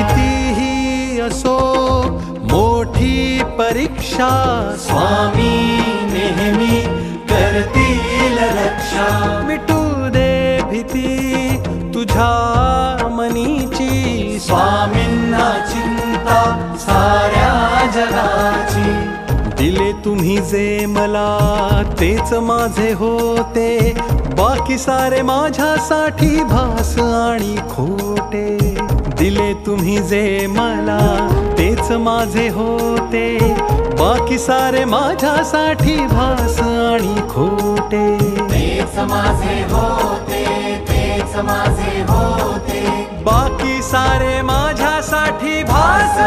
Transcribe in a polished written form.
कितीही असो मोठी परीक्षा, स्वामी नेहमी करतील रक्षा. मिटू दे भीती तुझ्या मनीची, स्वामींना चिंता साऱ्या जगाची. दिले तुम्ही जे मला तेच माझे होते, बाकी सारे माझ्यासाठी भास आणि खोटे. दिले तुम्ही जे मला तेच माझे होते, बाकी सारे माझ्यासाठी भास आणि खोटे. तेच माझे होते, तेच माझे होते, बाकी सारे माझ्यासाठी भास